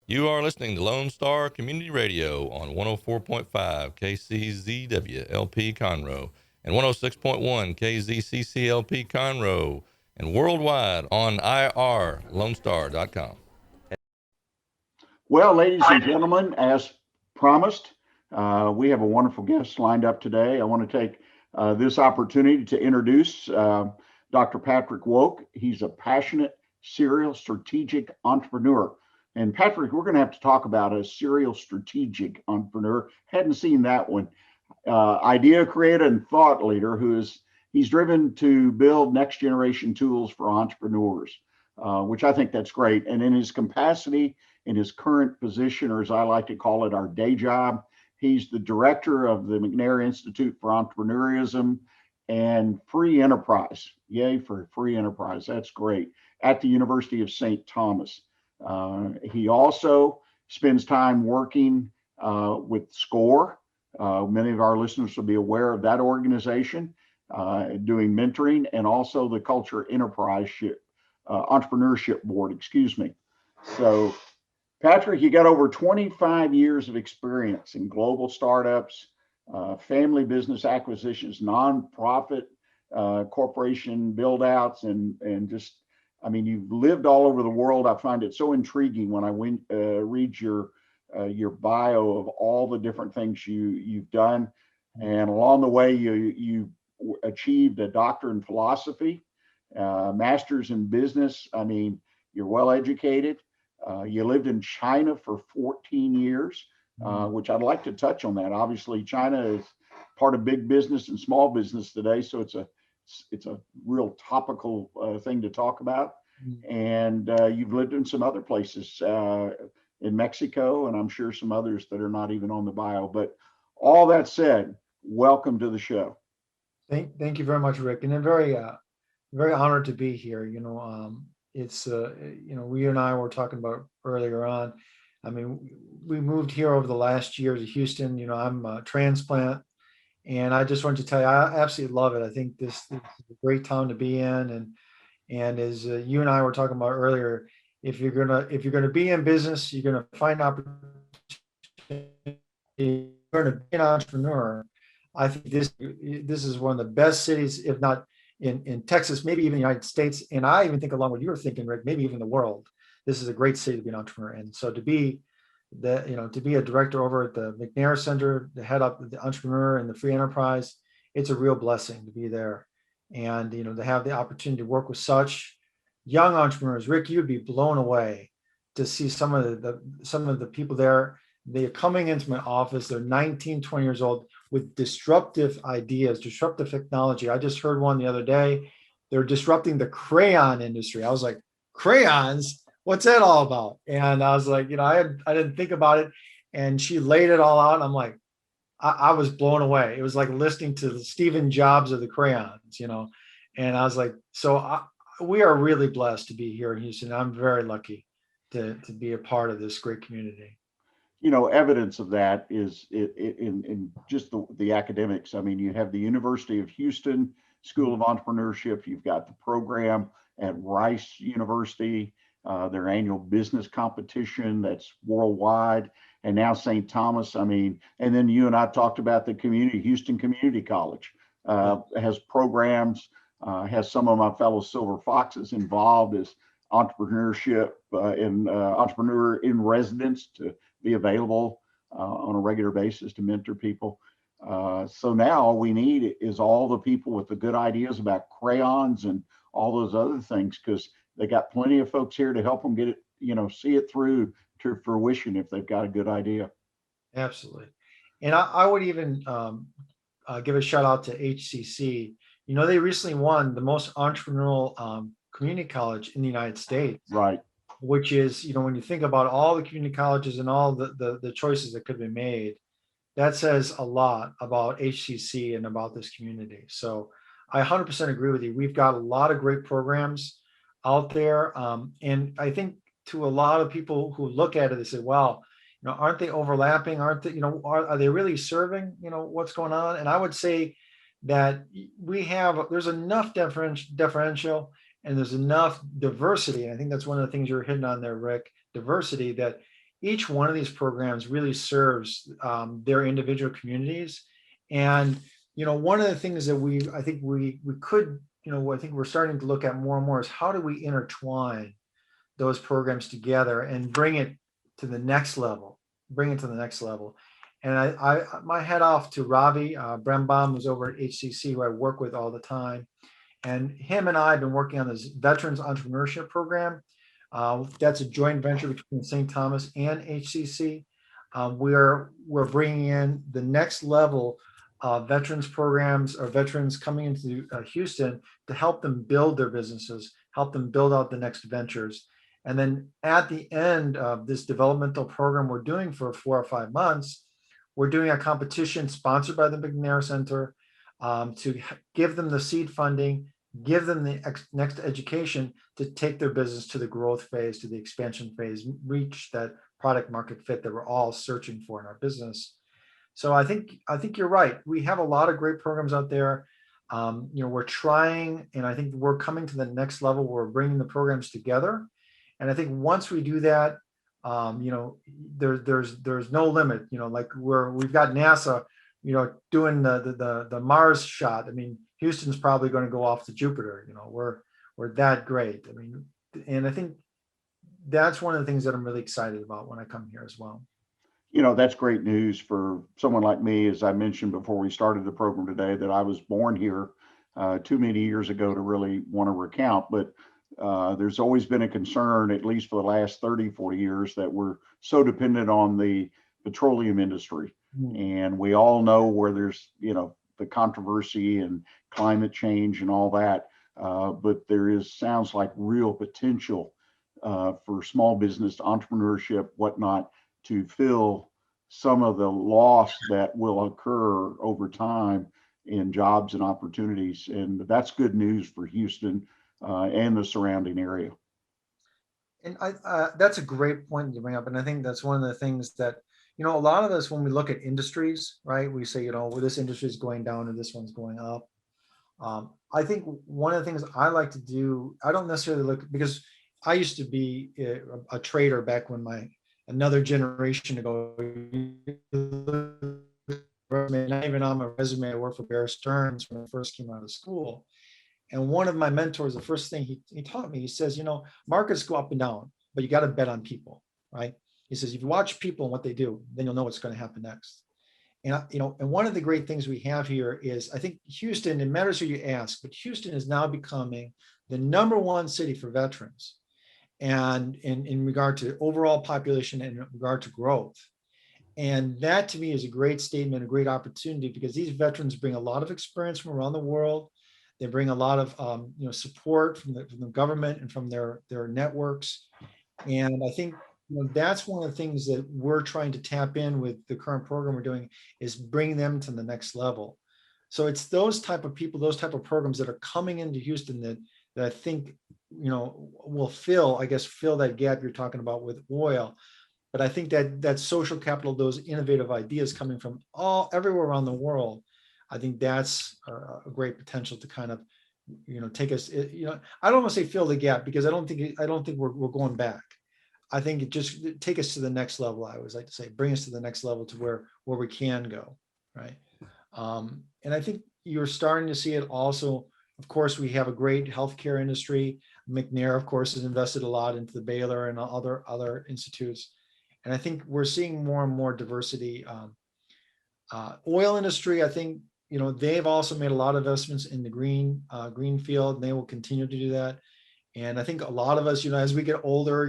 You are listening to Lone Star Community Radio on 104.5 KCZW LP Conroe and 106.1 KZCCLP Conroe and worldwide on irlonestar.com. Well, ladies and gentlemen, as promised, we have a wonderful guest lined up today. I want to take this opportunity to introduce Dr. Patrick Woock. He's a passionate serial strategic entrepreneur. And Patrick, we're going to have to talk about a serial strategic entrepreneur. Hadn't seen that one. Idea creator and thought leader he's driven to build next generation tools for entrepreneurs, which I think that's great. And in his capacity, in his current position, or as I like to call it, our day job, he's the director of the McNair Institute for Entrepreneurism and Free Enterprise. Yay for free enterprise. That's great. At the University of St. Thomas. He also spends time working with SCORE. Many of our listeners will be aware of that organization, doing mentoring, and also the Culture Entrepreneurship Board, excuse me. So, Patrick, you got over 25 years of experience in global startups, family business acquisitions, nonprofit corporation build outs, and just, I mean, you've lived all over the world. I find it so intriguing when I read your bio of all the different things you've done, and along the way you achieved a doctor in philosophy, master's in business. I mean, you're well educated. You lived in China for 14 years, which I'd like to touch on that. Obviously, China is part of big business and small business today, so it's a real topical thing to talk about. And you've lived in some other places in Mexico, and I'm sure some others that are not even on the bio. But all that said, welcome to the show. Thank you very much, Rick, and I'm very honored to be here. It's we and I were talking about earlier on. I mean, we moved here over the last year to Houston. I'm a transplant, and I just wanted to tell you, I absolutely love it. I think this is a great town to be in, and as you and I were talking about earlier, if you're gonna be in business, you're gonna find opportunity. You're gonna be an entrepreneur. I think this is one of the best cities, if not in Texas, maybe even the United States. And I even think, along with you were thinking, Rick, maybe even the world. This is a great city to be an entrepreneur. And so to be a director over at the McNair Center, to head up the entrepreneur and the free enterprise, it's a real blessing to be there. And to have the opportunity to work with such young entrepreneurs. Rick, you'd be blown away to see some of the people there. They're coming into my office, they're 19, 20 years old, with disruptive ideas, disruptive technology. I just heard one the other day. They're disrupting the crayon industry. I was like, crayons? What's that all about? And I was like, I didn't think about it. And she laid it all out. And I'm like, I was blown away. It was like listening to the Stephen Jobs of the crayons, And I was like, we are really blessed to be here in Houston. I'm very lucky to be a part of this great community. Evidence of that is in just the academics. I mean, you have the University of Houston School of Entrepreneurship. You've got the program at Rice University, their annual business competition that's worldwide, and now St. Thomas. I mean, and then you and I talked about the Houston Community College has programs, has some of my fellow Silver Foxes involved as entrepreneurship and entrepreneur in residence to be available on a regular basis to mentor people. So now all we need is all the people with the good ideas about crayons and all those other things, because they got plenty of folks here to help them get it, see it through to fruition if they've got a good idea. Absolutely. And I would even give a shout out to HCC. They recently won the most entrepreneurial community college in the United States. Right. Which is, when you think about all the community colleges and all the choices that could be made, that says a lot about HCC and about this community. So I 100% agree with you. We've got a lot of great programs out there. And I think to a lot of people who look at it, they say, well, aren't they overlapping? Aren't they, are they really serving, what's going on? And I would say that there's enough differential and there's enough diversity. And I think that's one of the things you're hitting on there, Rick, diversity, that each one of these programs really serves their individual communities. And, one of the things that I think we could, I think we're starting to look at more and more is how do we intertwine those programs together and bring it to the next level, And my hat off to Ravi Brembaum, who's over at HCC, who I work with all the time. And him and I have been working on this Veterans Entrepreneurship Program. That's a joint venture between St. Thomas and HCC. We're bringing in the next level of veterans programs or veterans coming into Houston to help them build their businesses, help them build out the next ventures. And then at the end of this developmental program we're doing for 4 or 5 months, we're doing a competition sponsored by the McNair Center to give them the seed funding, give them the next education to take their business to the growth phase, to the expansion phase, reach that product market fit that we're all searching for in our business. So I think you're right. We have a lot of great programs out there. We're trying, and I think we're coming to the next level where we're bringing the programs together. And I think once we do that, there's no limit. Like we've got NASA, doing the Mars shot. I mean, Houston's probably going to go off to Jupiter. We're that great. I mean, and I think that's one of the things that I'm really excited about when I come here as well. That's great news for someone like me. As I mentioned before we started the program today, that I was born here too many years ago to really want to recount, but there's always been a concern, at least for the last 30, 40 years, that we're so dependent on the petroleum industry. And we all know where there's, the controversy and climate change and all that. But there sounds like real potential for small business, entrepreneurship, whatnot, to fill some of the loss that will occur over time in jobs and opportunities. And that's good news for Houston and the surrounding area. And that's a great point you bring up. And I think that's one of the things that, a lot of us, when we look at industries, right, we say, well, this industry is going down and this one's going up. I think one of the things I like to do, I don't necessarily look, because I used to be a trader back when another generation ago, not even on my resume, I worked for Bear Stearns when I first came out of school. And one of my mentors, the first thing he taught me, he says, markets go up and down, but you got to bet on people, right? He says, if you watch people and what they do, then you'll know what's going to happen next. And, and one of the great things we have here is, I think Houston, it matters who you ask, but Houston is now becoming the #1 city for veterans. And in regard to overall population and in regard to growth. And that to me is a great statement, a great opportunity, because these veterans bring a lot of experience from around the world. They bring a lot of support from the government and from their networks. And I think that's one of the things that we're trying to tap in with the current program we're doing, is bring them to the next level. So it's those type of people, those type of programs that are coming into Houston that I think will fill that gap you're talking about with oil. But I think that social capital, those innovative ideas coming from everywhere around the world, I think that's a great potential to kind of, take us, I don't want to say fill the gap, because I don't think we're going back. I think it just take us to the next level. I always like to say, bring us to the next level to where we can go. Right. And I think you're starting to see it also. Of course, we have a great healthcare industry. McNair, of course, has invested a lot into the Baylor and other institutes. And I think we're seeing more and more diversity. Oil industry, I think, they've also made a lot of investments in the green field, and they will continue to do that. And I think a lot of us, as we get older,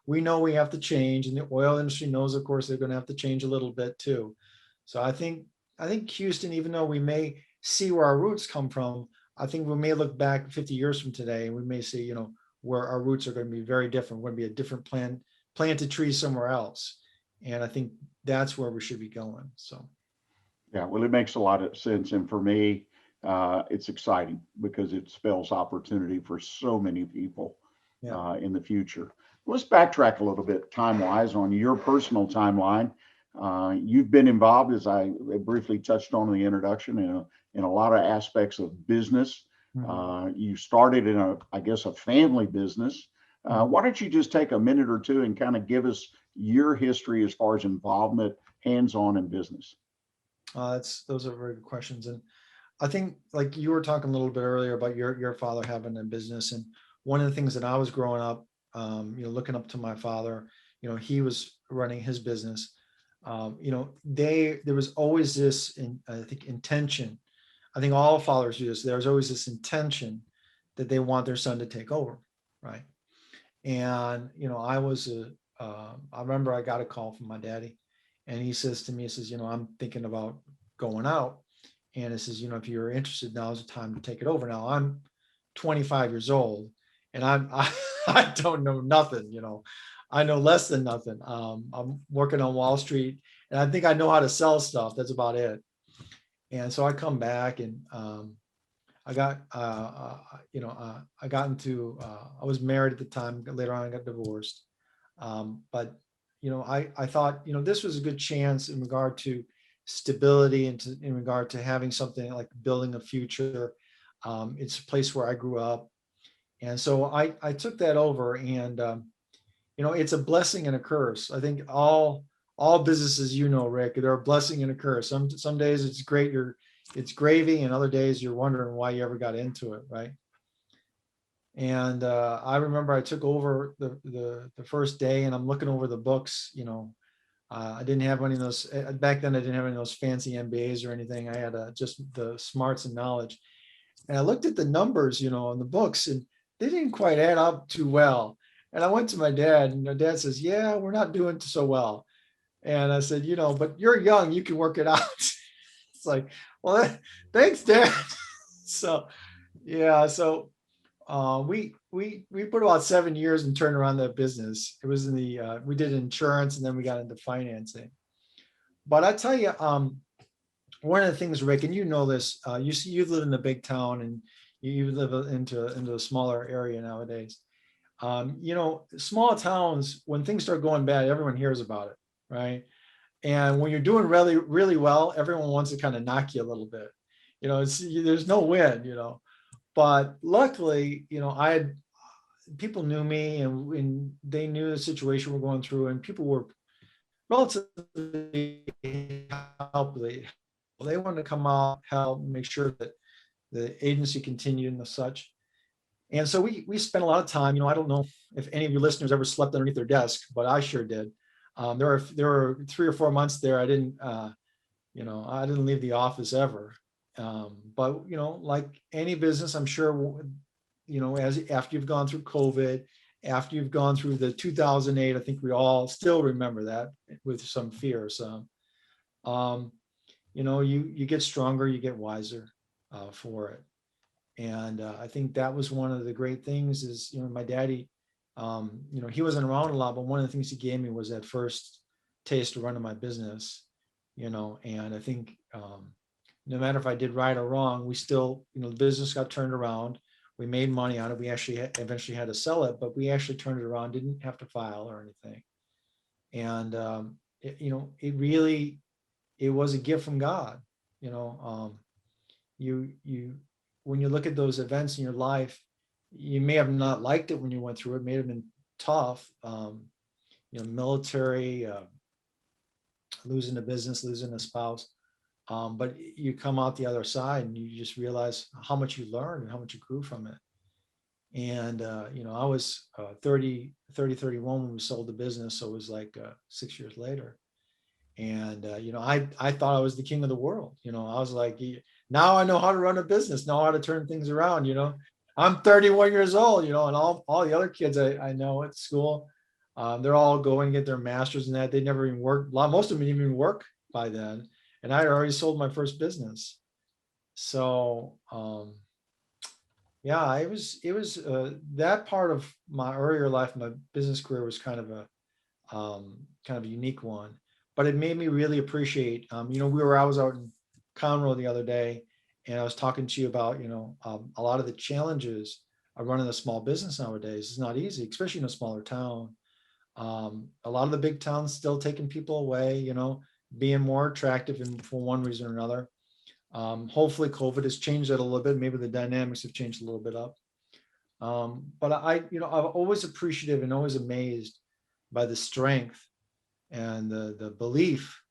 we know we have to change, and the oil industry knows, of course, they're going to have to change a little bit too. So I think Houston, even though we may see where our roots come from, I think we may look back 50 years from today, and we may see, where our roots are going to be very different. We're going to be a different planted tree somewhere else. And I think that's where we should be going. So. Yeah, well, it makes a lot of sense. And for me, it's exciting because it spells opportunity for so many people in the future. Let's backtrack a little bit time-wise on your personal timeline. You've been involved, as I briefly touched on in the introduction, in a lot of aspects of business. Mm-hmm. You started in a family business. Why don't you just take a minute or two and kind of give us your history as far as involvement, hands-on in business? Those are very good questions. And I think, like you were talking a little bit earlier about your father having a business. And one of the things that I was growing up, looking up to my father, he was running his business. There was always this, I think, intention. I think all fathers do this. There's always this intention that they want their son to take over, right? And I remember I got a call from my daddy, and he says to me, he says, I'm thinking about going out, and it says, if you're interested, now's the time to take it over. Now I'm 25 years old, and I don't know nothing. I know less than nothing. I'm working on Wall Street, and I think I know how to sell stuff. That's about it. And so I come back, and I was married at the time. Later on, I got divorced. But I thought, this was a good chance in regard to stability and in regard to having something like building a future. It's a place where I grew up. And so I took that over, and, it's a blessing and a curse. I think all businesses, Rick, they're a blessing and a curse. Some days it's great, it's gravy, and other days you're wondering why you ever got into it, right? And I remember I took over the first day, and I'm looking over the books. I didn't have any of those back then. I didn't have any of those fancy MBAs or anything. I had just the smarts and knowledge. And I looked at the numbers, on the books, and they didn't quite add up too well. And I went to my dad, and my dad says, "Yeah, we're not doing so well." And I said, "But you're young, you can work it out." It's like, well, thanks, Dad. So, yeah, so we put about 7 years and turned around that business. It was we did insurance, and then we got into financing. But I tell you, one of the things, Rick, and this, you live in a big town, and you live into a smaller area nowadays. Small towns, when things start going bad, everyone hears about it, right? And when you're doing really, really well, everyone wants to kind of knock you a little bit. There's no win, But luckily, people knew me, and they knew the situation we're going through, and people were relatively helpful. They wanted to come out, help, make sure that the agency continued and such. And so we spent a lot of time. I don't know if any of your listeners ever slept underneath their desk, but I sure did. There were 3 or 4 months there. I didn't leave the office ever. But like any business, I'm sure, after you've gone through COVID, after you've gone through the 2008, I think we all still remember that with some fear. So, you get stronger, you get wiser for it. And I think that was one of the great things is, my daddy, he wasn't around a lot, but one of the things he gave me was that first taste of running my business, and I think no matter if I did right or wrong, we still, the business got turned around. We made money on it. We actually eventually had to sell it, but we actually turned it around, didn't have to file or anything. And, it was a gift from God. When you look at those events in your life, you may have not liked it when you went through it. It may have been tough, military, losing a business, losing a spouse. But you come out the other side, and you just realize how much you learned and how much you grew from it. And, I was 31 when we sold the business. So it was like 6 years later. And, I thought I was the king of the world. I was like, now I know how to run a business, know how to turn things around. I'm 31 years old, and all the other kids I know at school, they're all going to get their masters and that. They never even worked. Most of them didn't even work by then. And I had already sold my first business. So, yeah, it was that part of my earlier life, my business career was kind of a unique one, but it made me really appreciate, I was out in Conroe the other day, and I was talking to you about, a lot of the challenges of running a small business nowadays. It's not easy, especially in a smaller town. A lot of the big towns still taking people away, being more attractive for one reason or another. Hopefully COVID has changed that a little bit. Maybe the dynamics have changed a little bit up. But I'm always appreciative and always amazed by the strength and the belief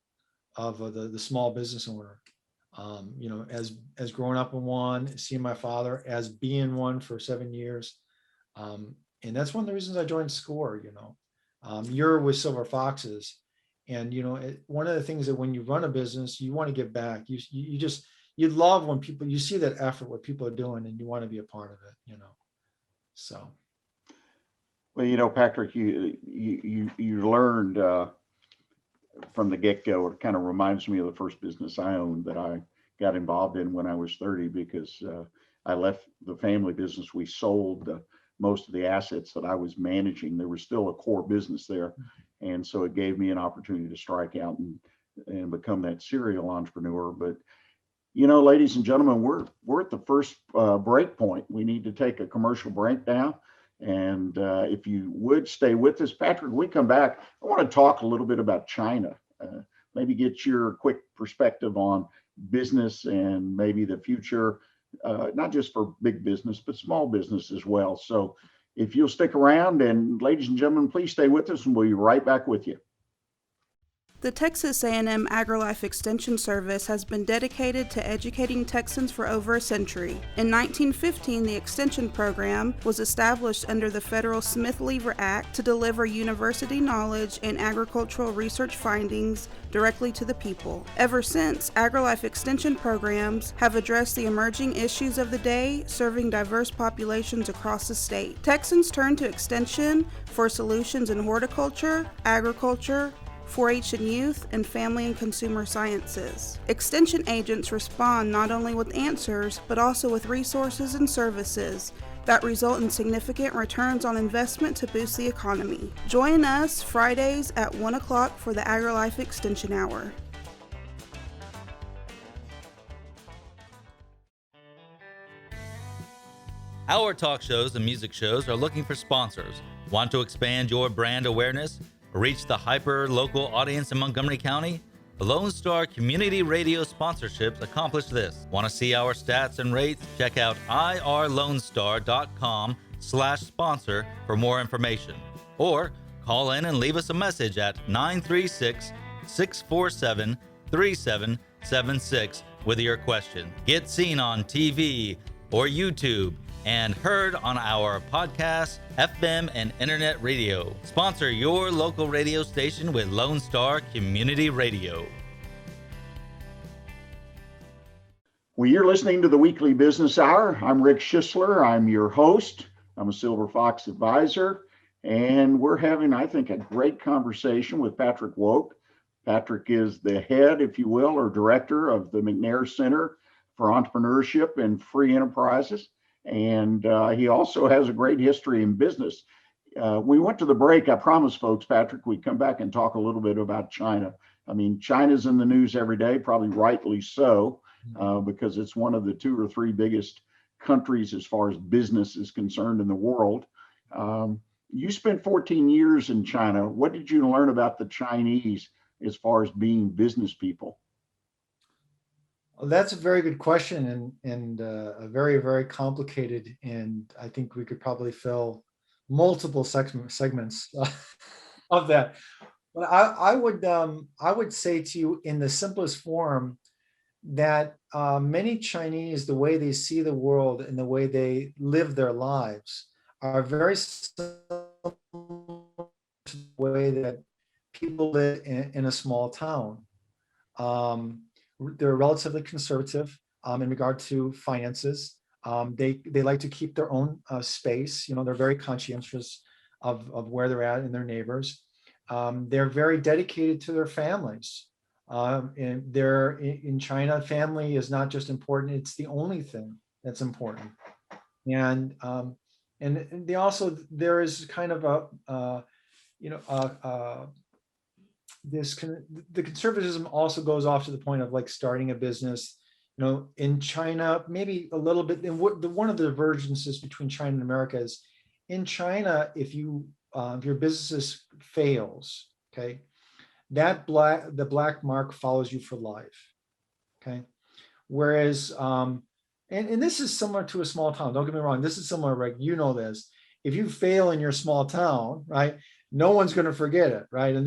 of the small business owner. As growing up in one, seeing my father as being one for 7 years. And that's one of the reasons I joined SCORE, you're with Silver Foxes. And, one of the things that when you run a business, you want to give back. You love when you see that effort, what people are doing, and you want to be a part of it, so. Well, Patrick, you learned from the get-go. It kind of reminds me of the first business I owned that I got involved in when I was 30, because I left the family business. We sold most of the assets that I was managing. There was still a core business there. And so it gave me an opportunity to strike out and become that serial entrepreneur. But, ladies and gentlemen, we're at the first break point. We need to take a commercial break now. And if you would stay with us, Patrick, we come back, I want to talk a little bit about China, maybe get your quick perspective on business and maybe the future, not just for big business, but small business as well. So if you'll stick around, and ladies and gentlemen, please stay with us, and we'll be right back with you. The Texas A&M AgriLife Extension Service has been dedicated to educating Texans for over a century. In 1915, the Extension Program was established under the federal Smith-Lever Act to deliver university knowledge and agricultural research findings directly to the people. Ever since, AgriLife Extension programs have addressed the emerging issues of the day, serving diverse populations across the state. Texans turn to Extension for solutions in horticulture, agriculture, 4-H and youth, and family and consumer sciences. Extension agents respond not only with answers, but also with resources and services that result in significant returns on investment to boost the economy. Join us Fridays at 1 o'clock for the AgriLife Extension Hour. Our talk shows and music shows are looking for sponsors. Want to expand your brand awareness? Reach the hyper-local audience in Montgomery County? Lone Star Community Radio sponsorships accomplish this. Want to see our stats and rates? Check out irlonestar.com/sponsor for more information. Or call in and leave us a message at 936-647-3776 with your question. Get seen on TV or YouTube and heard on our podcast, FM, and internet radio. Sponsor your local radio station with Lone Star Community Radio. Well, you're listening to the Weekly Business Hour. I'm Rick Schissler. I'm your host. I'm a Silver Fox advisor. And we're having, I think, a great conversation with Patrick Woock. Patrick is the head, if you will, or director of the McNair Center for Entrepreneurship and Free Enterprises. And he also has a great history in business. We went to the break. I promised folks, Patrick, we'd come back and talk a little bit about China. I mean, China's in the news every day, probably rightly so, because it's one of the 2 or 3 biggest countries as far as business is concerned in the world. You spent 14 years in China. What did you learn about the Chinese as far as being business people? Well, that's a very good question, and a very, very complicated, and I think we could probably fill multiple segments of that. But I would say to you in the simplest form that many Chinese, the way they see the world and the way they live their lives, are very similar to the way that people live in a small town. They're relatively conservative in regard to finances. They like to keep their own space. They're very conscientious of where they're at and their neighbors. They're very dedicated to their families. And they're in China, family is not just important; it's the only thing that's important. And they also, there is kind of the conservatism also goes off to the point of like starting a business. In China, maybe a little bit. And one of the divergences between China and America is, in China, if your business fails, okay, the black mark follows you for life, okay. Whereas, and this is similar to a small town. Don't get me wrong. This is similar, Rick. You know this. If you fail in your small town, right, no one's going to forget it, right? And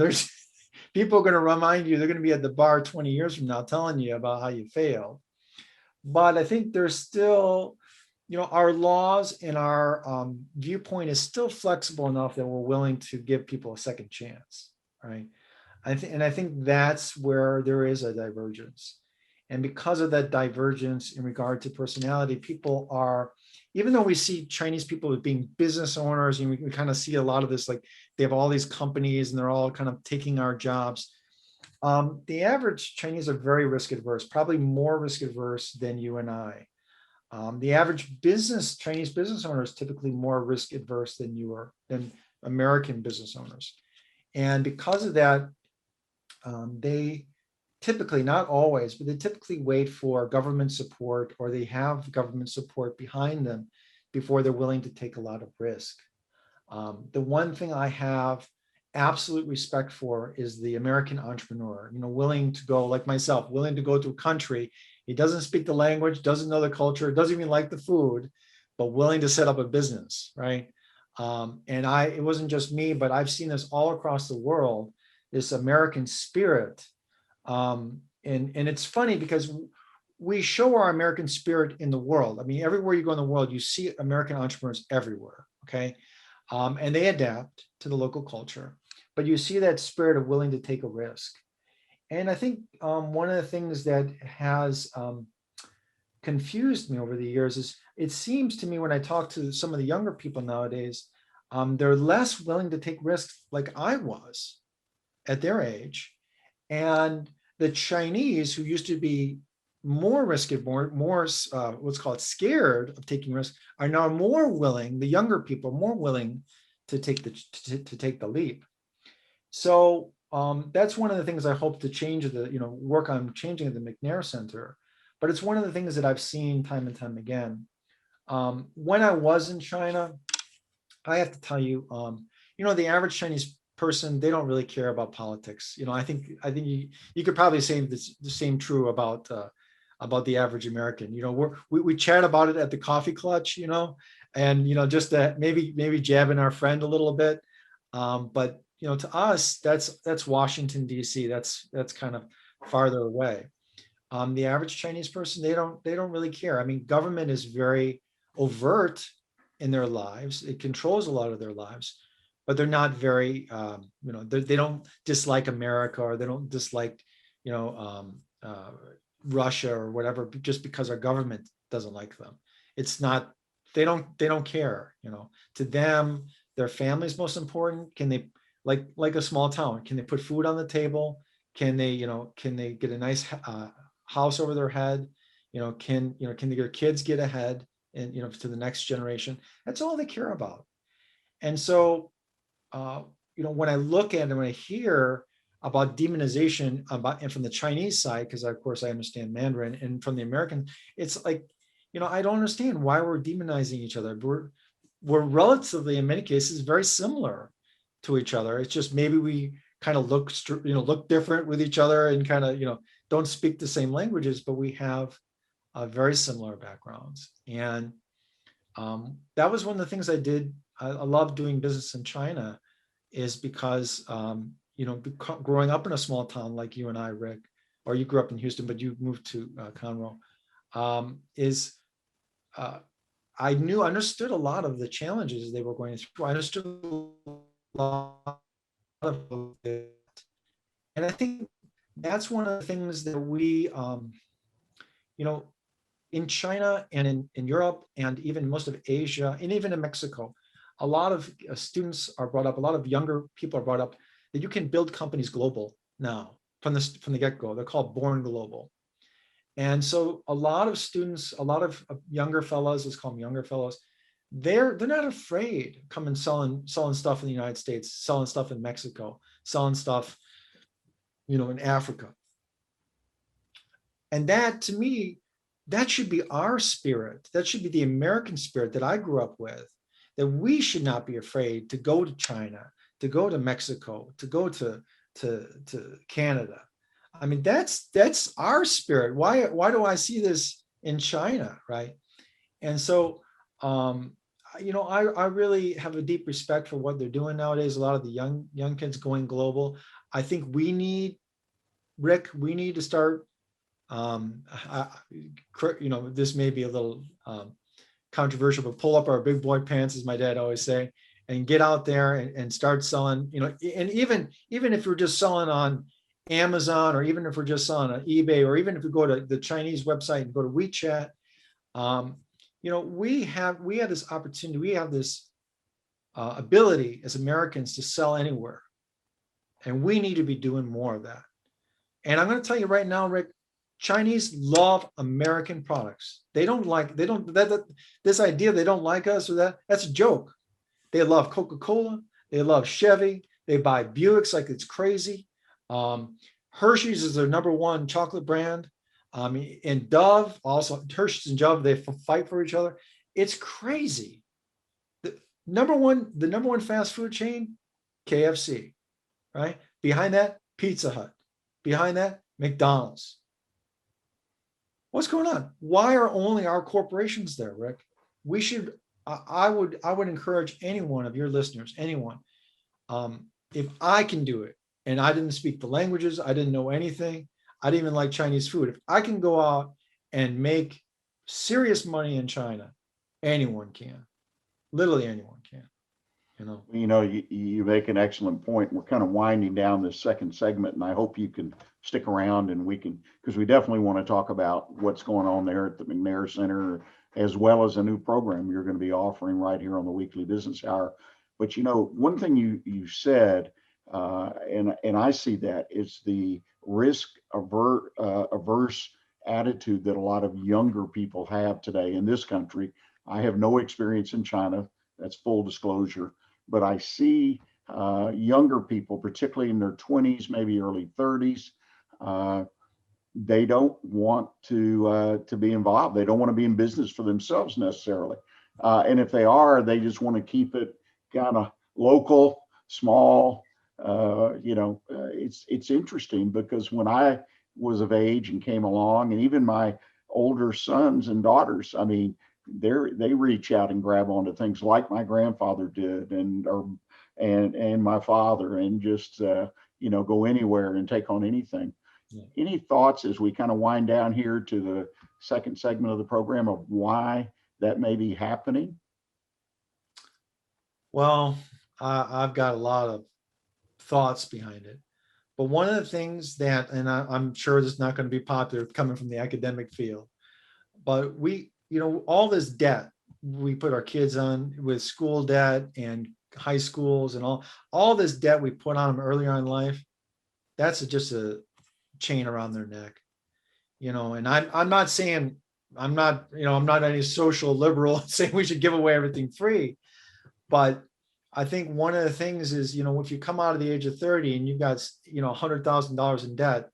people are going to remind you, they're going to be at the bar 20 years from now telling you about how you failed. But I think there's still, our laws and our viewpoint is still flexible enough that we're willing to give people a second chance, right? I think that's where there is a divergence. And because of that divergence in regard to personality, people are, even though we see Chinese people as being business owners, and we kind of see a lot of this, like they have all these companies and they're all kind of taking our jobs. The average Chinese are very risk adverse, probably more risk adverse than you and I. The average Chinese business owner is typically more risk adverse than American business owners. And because of that, they typically, not always, but they typically wait for government support, or they have government support behind them before they're willing to take a lot of risk. The one thing I have absolute respect for is the American entrepreneur, willing to go, like myself, willing to go to a country. He doesn't speak the language, doesn't know the culture, doesn't even like the food, but willing to set up a business, right? It wasn't just me, but I've seen this all across the world, this American spirit. And it's funny because we show our American spirit in the world. I mean, everywhere you go in the world, you see American entrepreneurs everywhere, okay? And they adapt to the local culture, but you see that spirit of willing to take a risk. And I think one of the things that has confused me over the years is, it seems to me when I talk to some of the younger people nowadays, they're less willing to take risks like I was at their age. And the Chinese, who used to be more risky, more what's called scared of taking risks, are now more willing. The younger people are more willing to take the leap. So that's one of the things I hope to change work on changing at the McNair Center. But it's one of the things that I've seen time and time again. When I was in China, I have to tell you, the average Chinese person, they don't really care about politics. I think you could probably say the same true about the average American. We chat about it at the coffee clutch, and just that maybe jabbing our friend a little bit. But to us, that's Washington, D.C. That's kind of farther away. The average Chinese person, they don't really care. I mean, government is very overt in their lives. It controls a lot of their lives, but they're not very, they don't dislike America, or they don't dislike, Russia or whatever, just because our government doesn't like them. It's not, they don't care, to them, their family's most important. Can they, like a small town, can they put food on the table? Can they get a nice house over their head? Can their kids get ahead and, to the next generation? That's all they care about. And so, when I look at it, when I hear about demonization and from the Chinese side, because of course I understand Mandarin, and from the American, it's like, I don't understand why we're demonizing each other. We're relatively, in many cases, very similar to each other. It's just maybe we kind of look different with each other, and kind of, don't speak the same languages, but we have very similar backgrounds. And that was one of the things I did. I love doing business in China, is because, growing up in a small town like you and I, Rick, or you grew up in Houston, but you moved to Conroe, I understood a lot of the challenges they were going through. I understood a lot of it. And I think that's one of the things that we, in China and in Europe and even most of Asia and even in Mexico, a lot of students are brought up, a lot of younger people are brought up that you can build companies global now from the get-go. They're called born global. And so a lot of students, a lot of younger fellows, let's call them younger fellows, they're not afraid coming selling stuff in the United States, selling stuff in Mexico, selling stuff, in Africa. And that, to me, that should be our spirit. That should be the American spirit that I grew up with, that we should not be afraid to go to China, to go to Mexico, to go to Canada. I mean, that's our spirit. Why do I see this in China, right? And so, I really have a deep respect for what they're doing nowadays. A lot of the young kids going global. I think Rick, we need to start, this may be a little controversial, but pull up our big boy pants, as my dad always say, and get out there and start selling, and even if we're just selling on Amazon, or even if we're just selling on eBay, or even if we go to the Chinese website and go to WeChat, we have this opportunity, we have this ability as Americans to sell anywhere. And we need to be doing more of that. And I'm going to tell you right now, Rick, Chinese love American products. This idea they don't like us or that's a joke. They love Coca-Cola. They love Chevy. They buy Buicks like it's crazy. Hershey's is their number one chocolate brand. And Dove, also Hershey's and Dove, they fight for each other. It's crazy. The number one fast food chain, KFC, right? Behind that, Pizza Hut. Behind that, McDonald's. What's going on? Why are only our corporations there, Rick? We should. I would encourage any one of your listeners, anyone, if I can do it, and I didn't speak the languages, I didn't know anything, I didn't even like Chinese food. If I can go out and make serious money in China, anyone can. Literally anyone can. You make an excellent point. We're kind of winding down this second segment, and I hope you can stick around and because we definitely want to talk about what's going on there at the McNair Center, as well as a new program you're going to be offering right here on the Weekly Business Hour. But one thing you said, and I see that, is the risk averse attitude that a lot of younger people have today in this country. I have no experience in China. That's full disclosure. But I see younger people, particularly in their 20s, maybe early 30s, they don't want to be involved. They don't want to be in business for themselves necessarily. And if they are, they just want to keep it kind of local, small. It's interesting because when I was of age and came along, and even my older sons and daughters, they reach out and grab onto things like my grandfather did, and my father, and just go anywhere and take on anything. Yeah. Any thoughts as we kind of wind down here to the second segment of the program of why that may be happening? Well, I've got a lot of thoughts behind it, but one of the things that, and I'm sure this is not going to be popular coming from the academic field, but all this debt we put our kids on with school debt and high schools and all this debt we put on them earlier on in life, that's just a chain around their neck, and I'm not saying, I'm not any social liberal saying we should give away everything free, but I think one of the things is, if you come out of the age of 30 and you've got, $100,000 in debt,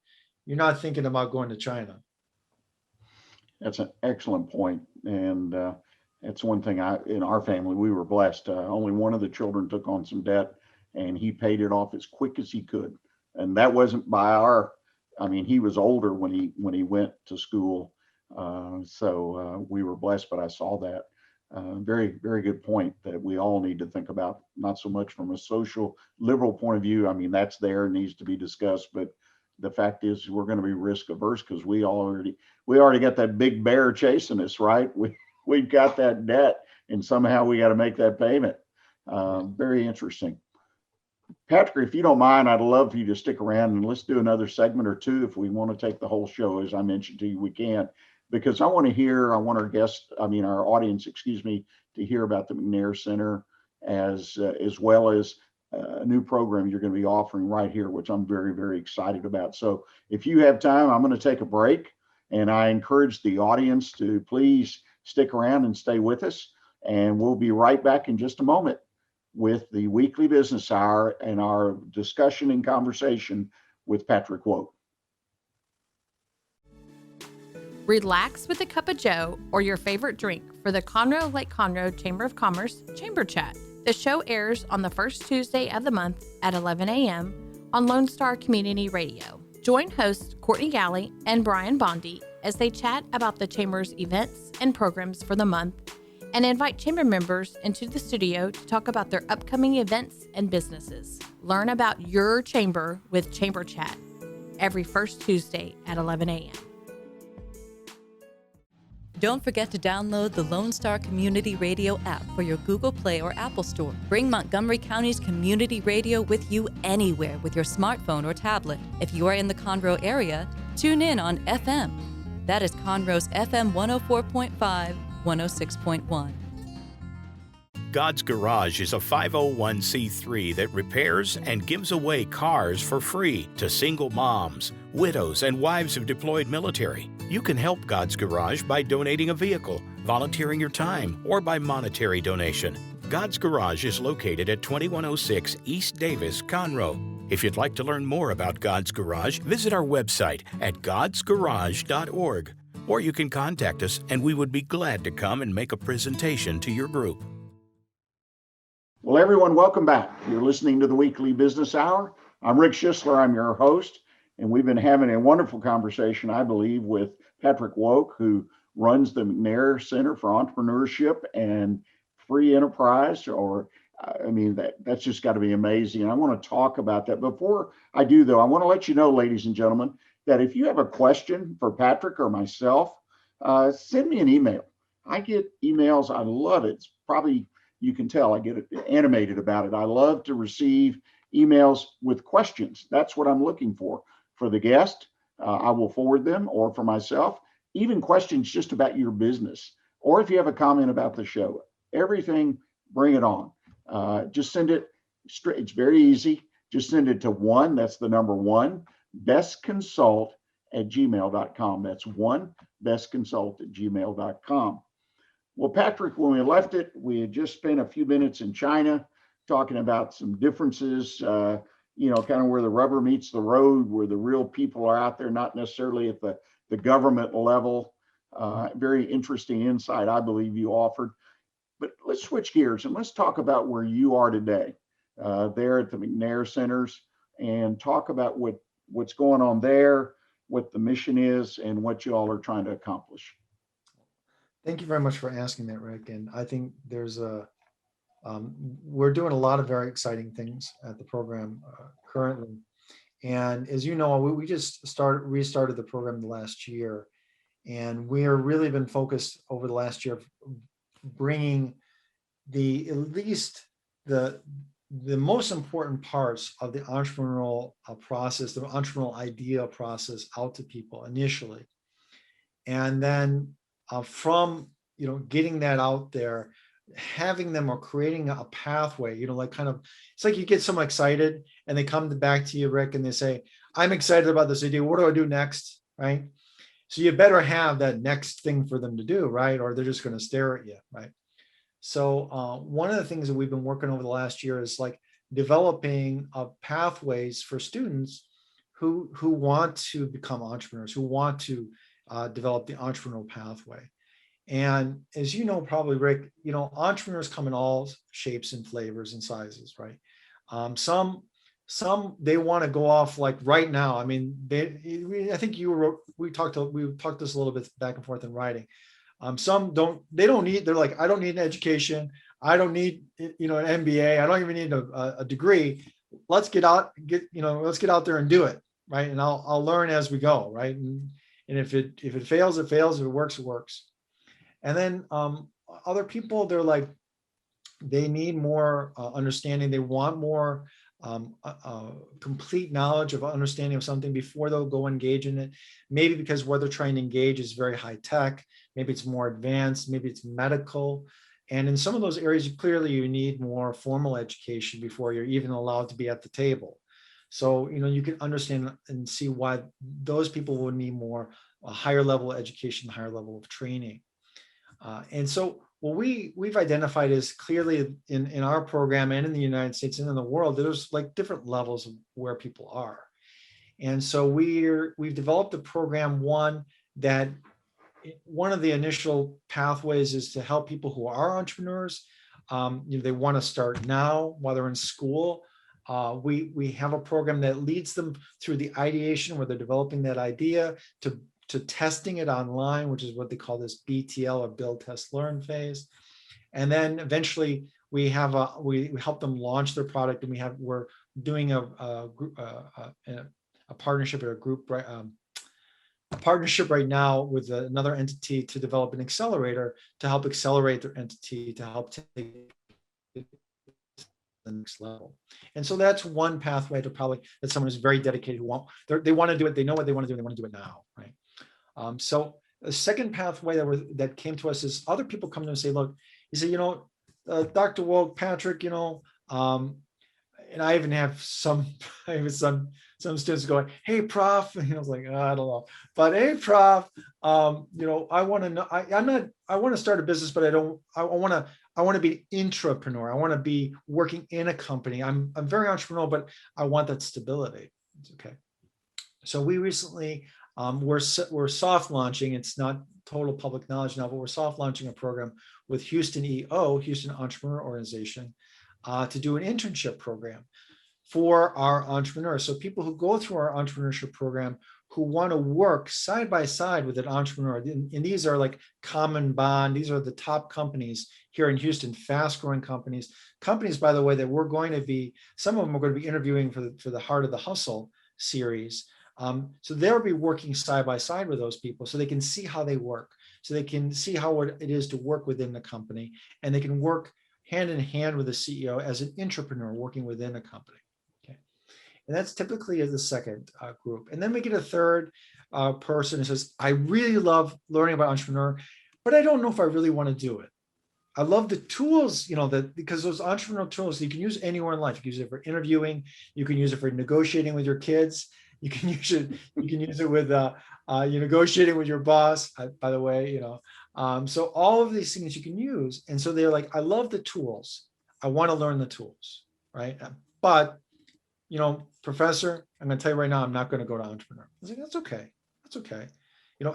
you're not thinking about going to China. That's an excellent point. And that's one thing in our family, we were blessed. Only one of the children took on some debt, and he paid it off as quick as he could. And that wasn't by he was older when he went to school. So we were blessed, but I saw that. Very, very good point that we all need to think about, not so much from a social liberal point of view. That's there, needs to be discussed, but the fact is we're going to be risk averse because we already got that big bear chasing us, right? We've got that debt, and somehow we got to make that payment. Very interesting. Patrick, if you don't mind, I'd love for you to stick around and let's do another segment or two. If we want to take the whole show, as I mentioned to you, we can, because I want our audience, to hear about the McNair Center as well as a new program you're going to be offering right here, which I'm very, very excited about. So if you have time, I'm going to take a break, and I encourage the audience to please stick around and stay with us. And we'll be right back in just a moment with the Weekly Business Hour and our discussion and conversation with Patrick Woock. Relax with a cup of joe or your favorite drink for the Conroe Lake Conroe Chamber of Commerce Chamber Chat. The show airs on the first Tuesday of the month at 11 a.m. on Lone Star Community Radio. Join hosts Courtney Galley and Brian Bondi as they chat about the Chamber's events and programs for the month and invite chamber members into the studio to talk about their upcoming events and businesses. Learn about your chamber with Chamber Chat every first Tuesday at 11 a.m. Don't forget to download the Lone Star Community Radio app for your Google Play or Apple Store. Bring Montgomery County's community radio with you anywhere with your smartphone or tablet. If you are in the Conroe area, tune in on FM. That is Conroe's FM 104.5, 106.1. God's Garage is a 501c3 that repairs and gives away cars for free to single moms, widows, and wives of deployed military. You can help God's Garage by donating a vehicle, volunteering your time, or by monetary donation. God's Garage is located at 2106 East Davis, Conroe. If you'd like to learn more about God's Garage, visit our website at godsgarage.org. Or you can contact us and we would be glad to come and make a presentation to your group. Well, everyone, welcome back. You're listening to the Weekly Business Hour. I'm Rick Schissler. I'm your host, and we've been having a wonderful conversation, I believe, with Patrick Woock, who runs the McNair Center for Entrepreneurship and Free Enterprise. That's just got to be amazing. And I want to talk about that. Before I do, though, I want to let you know, ladies and gentlemen, that if you have a question for Patrick or myself, send me an email. I get emails. I love it. It's probably, you can tell I get animated about it. I love to receive emails with questions. That's what I'm looking for the guest. I will forward them, or for myself, even questions just about your business, or if you have a comment about the show, everything, bring it on. Just send it straight. It's very easy. Just send it to that's the number 1, bestconsult@gmail.com. That's bestconsult@gmail.com. Well, Patrick, when we left it, we had just spent a few minutes in China talking about some differences, kind of where the rubber meets the road, where the real people are out there, not necessarily at the government level. Very interesting insight, I believe, you offered. But let's switch gears and let's talk about where you are today, there at the McNair Centers, and talk about what's going on there, what the mission is, and what you all are trying to accomplish. Thank you very much for asking that, Rick. And I think we're doing a lot of very exciting things at the program currently. And as you know, we just restarted the program the last year, and we are really been focused over the last year bringing at least the most important parts of the entrepreneurial process, the entrepreneurial idea process out to people initially. And then from getting that out there, having them, or creating a pathway, it's like you get someone excited and they come back to you, Rick, and they say, I'm excited about this idea. What do I do next? Right? So you better have that next thing for them to do, right? Or they're just going to stare at you, right? So one of the things that we've been working over the last year is like developing pathways for students who want to become entrepreneurs, who want to develop the entrepreneurial pathway. And as you know, probably, Rick, entrepreneurs come in all shapes and flavors and sizes, right? Some they want to go off like right now. I mean, I think we talked this a little bit back and forth in writing. Some don't need, they're like, I don't need an education. I don't need, an MBA. I don't even need a degree. Let's get out there and do it. Right. And I'll learn as we go. Right. And if it fails, it fails. If it works, it works. And then other people, they're like, they need more understanding. They want more complete knowledge of understanding of something before they'll go engage in it. Maybe because where they're trying to engage is very high tech. Maybe it's more advanced. Maybe it's medical. And in some of those areas, you need more formal education before you're even allowed to be at the table. So, you can understand and see why those people will need a higher level of education, higher level of training. And so what we've identified is clearly in our program and in the United States and in the world, there's like different levels of where people are. And so we've developed a program, one of the initial pathways is to help people who are entrepreneurs. They want to start now while they're in school. We have a program that leads them through the ideation where they're developing that idea to testing it online, which is what they call this BTL, or build, test, learn phase. And then eventually we help them launch their product, and we're doing a partnership or a group, a partnership right now with another entity to develop an accelerator to help accelerate their entity to help take it to the next level. And so that's one pathway to probably that someone who's very dedicated, they want to do it, they know what they want to do, and they want to do it now, right? So the second pathway that came to us is other people come to us and say, look, you say, Dr. Woock, Patrick, and I even have some students going, hey, Prof. And I was like, I don't know, but hey, Prof. I want to know. I want to start a business, but I want to be an intrapreneur. I want to be working in a company. I'm very entrepreneurial, but I want that stability. It's okay. So we recently we're soft launching. It's not total public knowledge now, but we're soft launching a program with Houston EO, Houston Entrepreneur Organization, to do an internship program for our entrepreneurs. So people who go through our entrepreneurship program who want to work side by side with an entrepreneur, and these are like Common Bond. These are the top companies here in Houston, fast growing companies, by the way, that we're going to be, some of them are going to be interviewing for the Heart of the Hustle series. So they'll be working side by side with those people so they can see how they work, so they can see how it is to work within the company, and they can work hand in hand with the CEO as an entrepreneur working within a company. Okay, and that's typically the second group. And then we get a third person who says, I really love learning about entrepreneur, but I don't know if I really want to do it. I love the tools, because those entrepreneurial tools you can use anywhere in life. You can use it for interviewing. You can use it for negotiating with your kids. You can use it. You can use it with you're negotiating with your boss. By the way, so all of these things you can use. And so they're like, I love the tools. I want to learn the tools, right? But professor, I'm going to tell you right now, I'm not going to go to entrepreneur. I was like, that's okay. That's okay.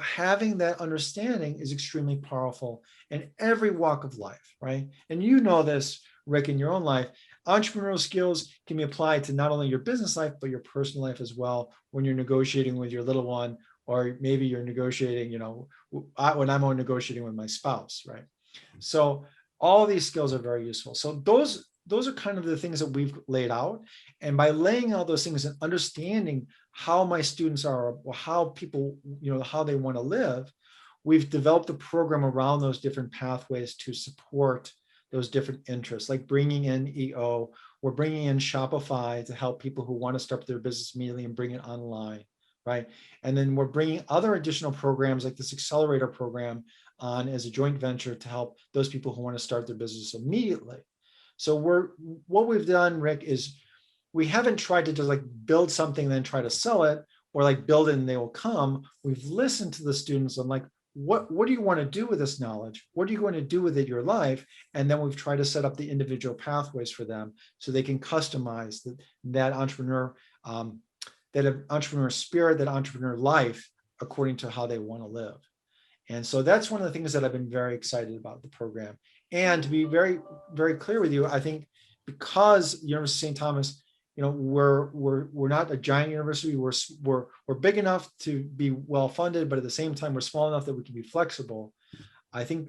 Having that understanding is extremely powerful in every walk of life, right? And this, Rick, in your own life. Entrepreneurial skills can be applied to not only your business life, but your personal life as well, when you're negotiating with your little one, or maybe you're negotiating, when I'm negotiating with my spouse, right? So all these skills are very useful. So those are kind of the things that we've laid out. And by laying out those things and understanding how my students are, or how people, how they want to live, we've developed a program around those different pathways to support those different interests, like bringing in EO. We're bringing in Shopify to help people who want to start their business immediately and bring it online, right? And then we're bringing other additional programs like this accelerator program on as a joint venture to help those people who want to start their business immediately. So what we've done, Rick, is we haven't tried to just like build something and then try to sell it, or like build it and they will come. We've listened to the students on like, what do you want to do with this knowledge? What are you going to do with it your life? And then we've tried to set up the individual pathways for them so they can customize that entrepreneur spirit, that entrepreneur life according to how they want to live. And so that's one of the things that I've been very excited about the program. And to be very, very clear with you, I think because University of St. Thomas, we're not a giant university. We're big enough to be well funded, but at the same time, we're small enough that we can be flexible. I think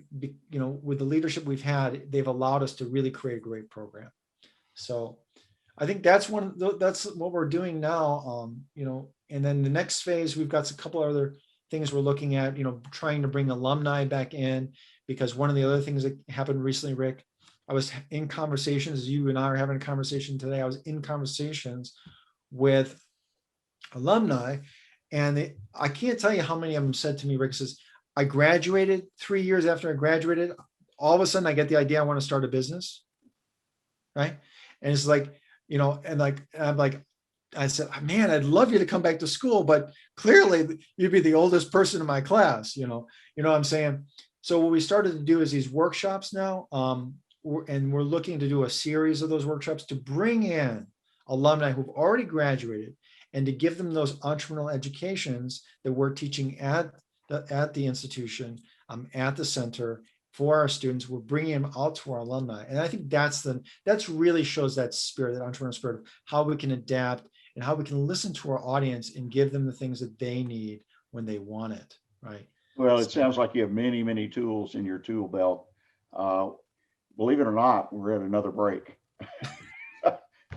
with the leadership we've had, they've allowed us to really create a great program. So I think that's what we're doing now. And then the next phase, we've got a couple other things we're looking at. Trying to bring alumni back in, because one of the other things that happened recently, Rick, I was in conversations, as you and I are having a conversation today. I was in conversations with alumni, and I can't tell you how many of them said to me, Rick, says, I graduated 3 years after I graduated. All of a sudden I get the idea I want to start a business. Right. And it's like, and I'm like, I said, man, I'd love you to come back to school, but clearly you'd be the oldest person in my class, you know what I'm saying? So what we started to do is these workshops now, and we're looking to do a series of those workshops to bring in alumni who've already graduated and to give them those entrepreneurial educations that we're teaching at the institution, at the center for our students. We're bringing them out to our alumni. And I think that's really shows that spirit, that entrepreneurial spirit of how we can adapt and how we can listen to our audience and give them the things that they need when they want it, right? Well, it sounds like you have many, many tools in your tool belt. believe it or not, we're at another break.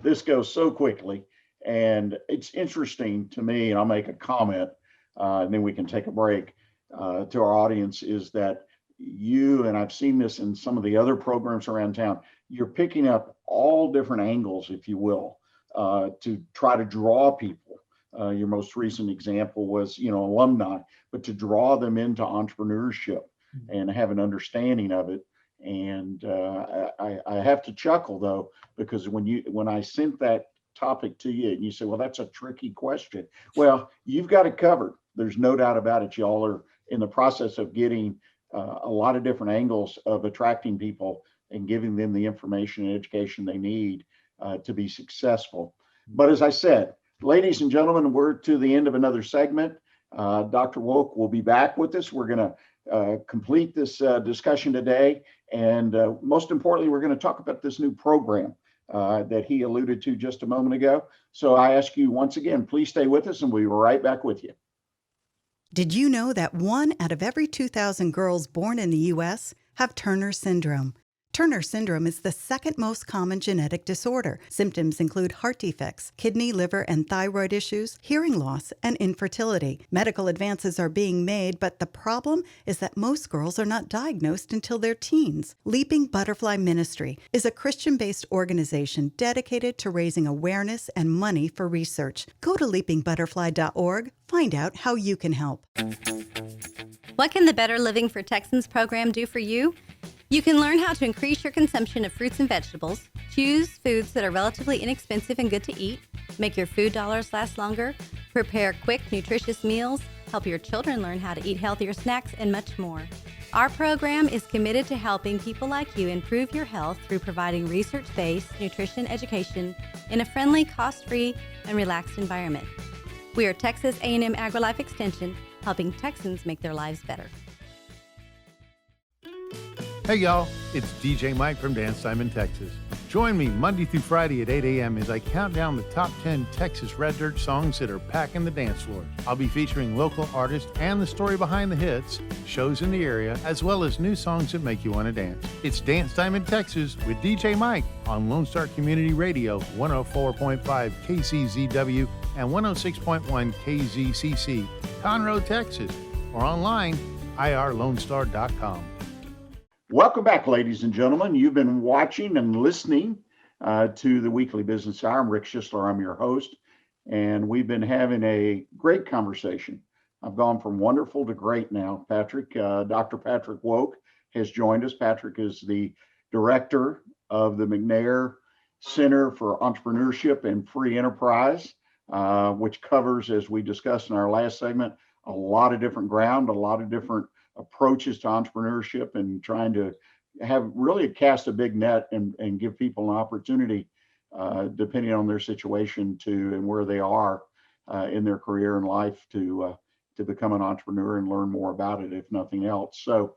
This goes so quickly. And it's interesting to me, and I'll make a comment, and then we can take a break, to our audience, is that you, and I've seen this in some of the other programs around town, you're picking up all different angles, if you will, to try to draw people. Your most recent example was, alumni, but to draw them into entrepreneurship and have an understanding of it. And I have to chuckle though, because when I sent that topic to you and you say, well, that's a tricky question. Well, you've got it covered. There's no doubt about it. Y'all are in the process of getting a lot of different angles of attracting people and giving them the information and education they need to be successful. But as I said, ladies and gentlemen, we're to the end of another segment. Dr. Woock will be back with us. We're going to complete this discussion today. And most importantly, we're going to talk about this new program that he alluded to just a moment ago. So I ask you once again, please stay with us and we'll be right back with you. Did you know that 1 out of every 2,000 girls born in the U.S. have Turner syndrome? Turner syndrome is the second most common genetic disorder. Symptoms include heart defects, kidney, liver, and thyroid issues, hearing loss, and infertility. Medical advances are being made, but the problem is that most girls are not diagnosed until their teens. Leaping Butterfly Ministry is a Christian-based organization dedicated to raising awareness and money for research. Go to leapingbutterfly.org. Find out how you can help. What can the Better Living for Texans program do for you? You can learn how to increase your consumption of fruits and vegetables, choose foods that are relatively inexpensive and good to eat, make your food dollars last longer, prepare quick, nutritious meals, help your children learn how to eat healthier snacks, and much more. Our program is committed to helping people like you improve your health through providing research-based nutrition education in a friendly, cost-free, and relaxed environment. We are Texas A&M AgriLife Extension, helping Texans make their lives better. Hey y'all, it's DJ Mike from Dance Time in Texas. Join me Monday through Friday at 8 a.m. as I count down the top 10 Texas Red Dirt songs that are packing the dance floors. I'll be featuring local artists and the story behind the hits, shows in the area, as well as new songs that make you want to dance. It's Dance Time in Texas with DJ Mike on Lone Star Community Radio, 104.5 KCZW and 106.1 KZCC, Conroe, Texas, or online, irlonestar.com. Welcome back, ladies and gentlemen. You've been watching and listening to the Weekly Business Hour. I'm Rick Schissler. I'm your host, and we've been having a great conversation. I've gone from wonderful to great now. Dr. Patrick Woock has joined us. Patrick is the director of the McNair Center for Entrepreneurship and Free Enterprise, which covers, as we discussed in our last segment, a lot of different ground, a lot of different approaches to entrepreneurship, and trying to have really cast a big net and give people an opportunity, depending on their situation and where they are in their career and life, to become an entrepreneur and learn more about it, if nothing else. So,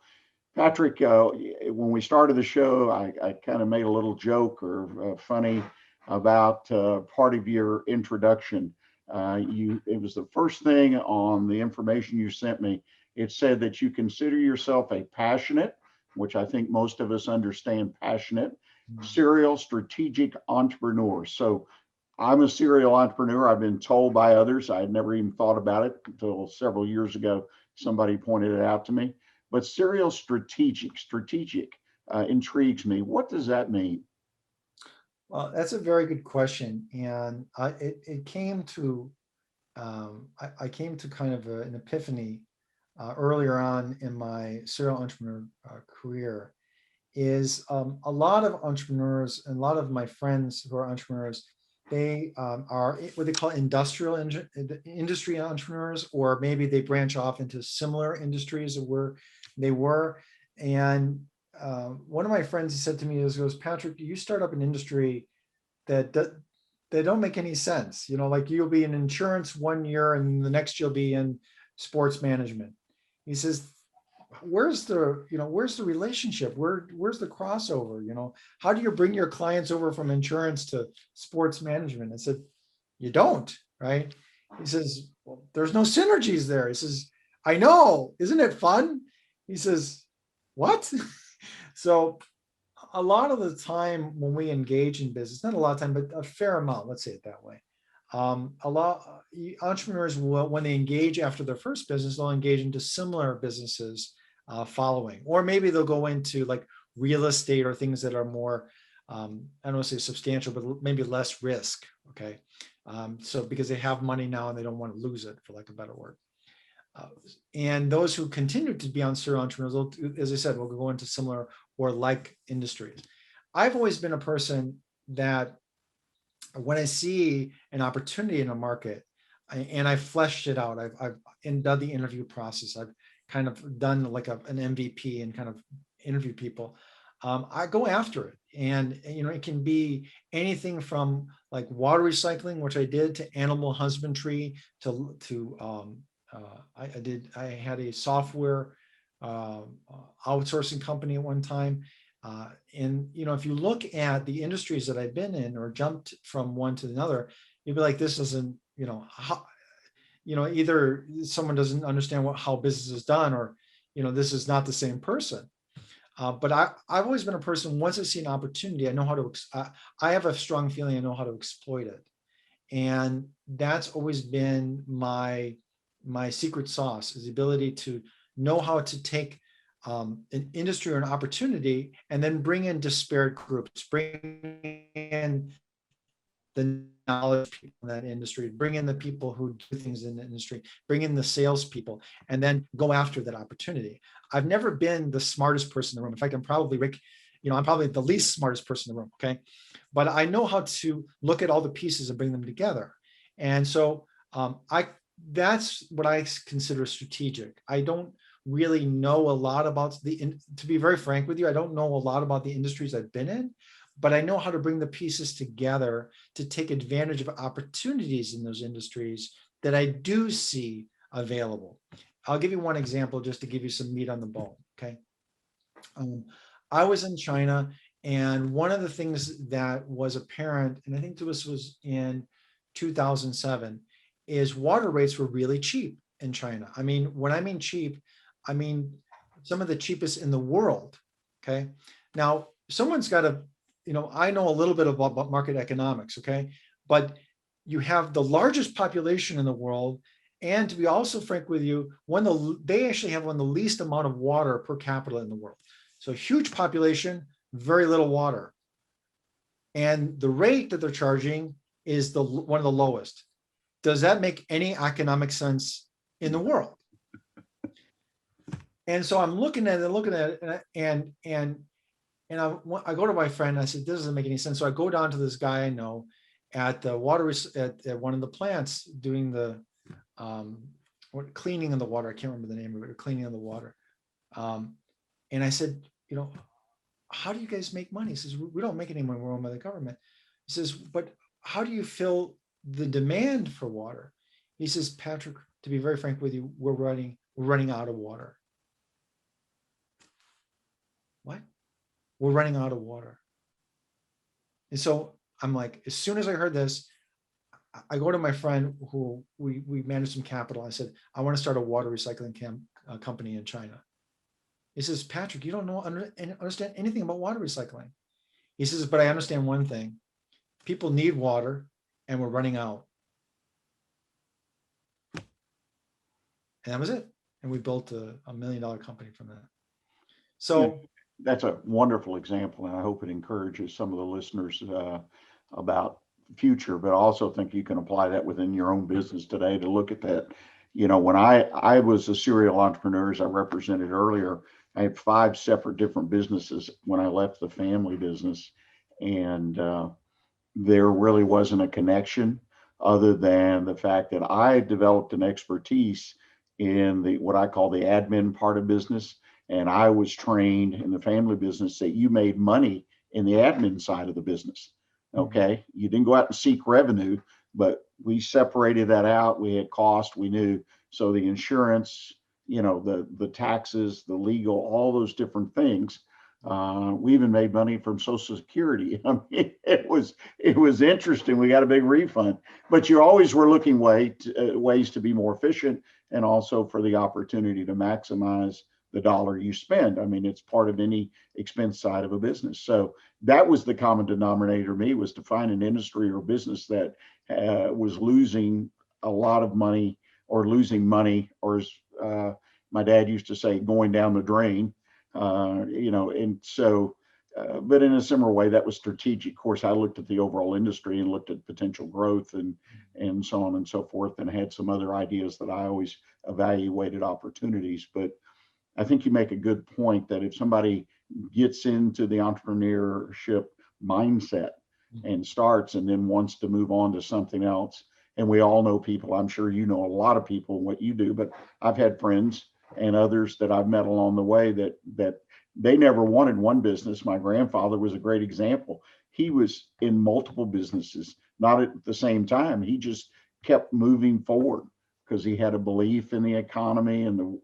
Patrick, when we started the show, I kind of made a little joke or funny about part of your introduction. It was the first thing on the information you sent me. It said that you consider yourself a passionate, which I think most of us understand passionate, serial strategic entrepreneur. So I'm a serial entrepreneur. I've been told by others. I had never even thought about it until several years ago. Somebody pointed it out to me. But serial strategic intrigues me. What does that mean? Well, that's a very good question. And it came to, I came to kind of an epiphany earlier on in my serial entrepreneur career. Is a lot of entrepreneurs and a lot of my friends who are entrepreneurs, they are what they call industry entrepreneurs, or maybe they branch off into similar industries where they were. And one of my friends, he said to me, goes, Patrick, you start up an industry that they don't make any sense. Like you'll be in insurance one year and the next you'll be in sports management. He says, where's the relationship? Where's the crossover? How do you bring your clients over from insurance to sports management? I said, you don't, right? He says, well, there's no synergies there. He says, I know, isn't it fun? He says, what? So a lot of the time when we engage in business, not a lot of time, but a fair amount, let's say it that way. A lot entrepreneurs will, when they engage after their first business, they'll engage into similar businesses following, or maybe they'll go into like real estate or things that are more, I don't want to say substantial, but maybe less risk. Okay. So because they have money now and they don't want to lose it, for lack of a better word. And those who continue to be on serial entrepreneurs, as I said, will go into similar or like industries. I've always been a person that when I see an opportunity in a market, and I've fleshed it out, I've done the interview process, I've kind of done like an MVP and kind of interview people, I go after it. And, it can be anything from like water recycling, which I did, to animal husbandry, I had a software outsourcing company at one time. And, if you look at the industries that I've been in or jumped from one to another, you'd be like, this isn't, either someone doesn't understand how business is done, or, this is not the same person. But I've always been a person, once I see an opportunity, I know how to, I have a strong feeling I know how to exploit it. And that's always been my secret sauce, is the ability to know how to take an industry or an opportunity and then bring in disparate groups, bring in the knowledge people in that industry, bring in the people who do things in the industry, bring in the salespeople, and then go after that opportunity. I've never been the smartest person in the room. In fact, I'm probably the least smartest person in the room. Okay. But I know how to look at all the pieces and bring them together. And so that's what I consider strategic. I don't really know a lot about to be very frank with you, I don't know a lot about the industries I've been in, but I know how to bring the pieces together to take advantage of opportunities in those industries that I do see available. I'll give you one example just to give you some meat on the bone. Okay. I was in China, and one of the things that was apparent, and I think this was in 2007, is water rates were really cheap in China. I mean, when I mean cheap, I mean some of the cheapest in the world. Okay. Now, someone's got to, I know a little bit about market economics. Okay. But you have the largest population in the world. And to be also frank with you, they actually have one of the least amount of water per capita in the world. So huge population, very little water. And the rate that they're charging is one of the lowest. Does that make any economic sense in the world? And so I'm looking at it, and I go to my friend and I said, this doesn't make any sense. So I go down to this guy I know at the at one of the plants doing the cleaning of the water. I can't remember the name of it, or cleaning of the water. And I said, how do you guys make money? He says, we don't make any money, we're owned by the government. He says, but how do you fill the demand for water? He says, Patrick, to be very frank with you, we're running out of water. What? We're running out of water. And so I'm like, as soon as I heard this, I go to my friend who we managed some capital. I said, I want to start a water recycling company in China. He says, Patrick, you don't understand anything about water recycling. He says, but I understand one thing. People need water and we're running out. And that was it. And we built a $1 million company from that. So yeah, that's a wonderful example. And I hope it encourages some of the listeners about the future, but I also think you can apply that within your own business today to look at that. When I was a serial entrepreneur, as I represented earlier, I had 5 separate different businesses when I left the family business. And there really wasn't a connection other than the fact that I developed an expertise in what I call the admin part of business. And I was trained in the family business that you made money in the admin side of the business. Okay. You didn't go out and seek revenue, but we separated that out. We had cost, we knew. So the insurance, the taxes, the legal, all those different things. We even made money from Social Security. I mean, it was interesting. We got a big refund, but you always were looking ways to be more efficient, and also for the opportunity to maximize the dollar you spend. I mean, it's part of any expense side of a business. So that was the common denominator to me, was to find an industry or business that was losing a lot of money, or losing money, or as my dad used to say, going down the drain. And so, but in a similar way, that was strategic. Of course, I looked at the overall industry and looked at potential growth and so on and so forth, and had some other ideas that I always evaluated opportunities. But I think you make a good point that if somebody gets into the entrepreneurship mindset and starts, and then wants to move on to something else, and we all know people, I'm sure you know a lot of people in what you do, but I've had friends and others that I've met along the way that they never wanted one business. My grandfather was a great example. He was in multiple businesses, not at the same time. He just kept moving forward because he had a belief in the economy and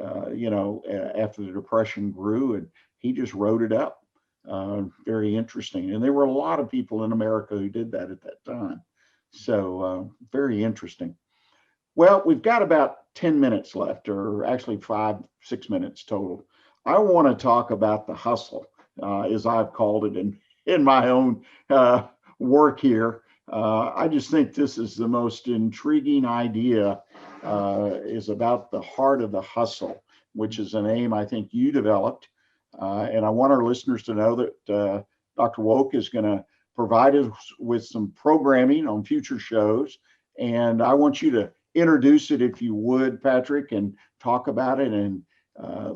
after the Depression grew, and he just rode it up. Very interesting. And there were a lot of people in America who did that at that time. So very interesting. Well, we've got about 10 minutes left, or actually 5-6 minutes total. I want to talk about the hustle, as I've called it in my own work here. I just think this is the most intriguing idea, is about the heart of the hustle, which is a name I think you developed. And I want our listeners to know that Dr. Woock is going to provide us with some programming on future shows. And I want you to introduce it, if you would, Patrick, and talk about it, and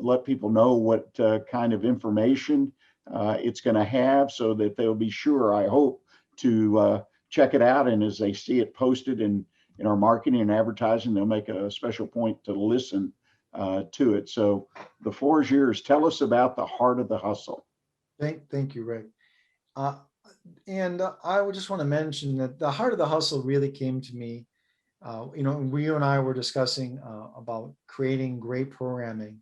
let people know what kind of information it's going to have, so that they'll be sure, I hope, to check it out. And as they see it posted in our marketing and advertising, they'll make a special point to listen to it. So the floor is yours. Tell us about the heart of the hustle. Thank you, Rick. And I would just want to mention that the heart of the hustle really came to me. You and I were discussing about creating great programming,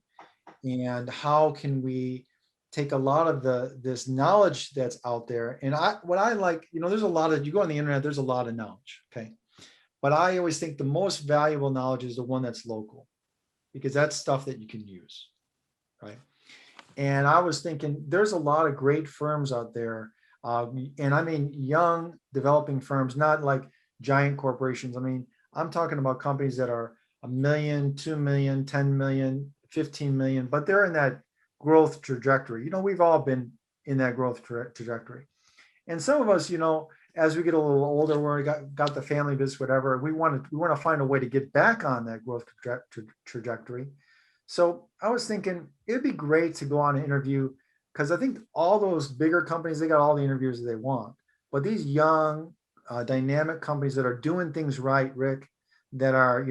and how can we take a lot of this knowledge that's out there. And what I like, there's a lot of, you go on the internet, there's a lot of knowledge. Okay. But I always think the most valuable knowledge is the one that's local, because that's stuff that you can use. Right. And I was thinking there's a lot of great firms out there. And I mean, young developing firms, not like giant corporations. I mean, I'm talking about companies that are $1 million, $2 million, 10 million, 15 million, but they're in that growth trajectory. We've all been in that growth trajectory. And some of us, as we get a little older, we got the family business, whatever, we want to find a way to get back on that growth trajectory. So I was thinking it'd be great to go on an interview, because I think all those bigger companies, they got all the interviews that they want. But these young, dynamic companies that are doing things right, Rick, that are,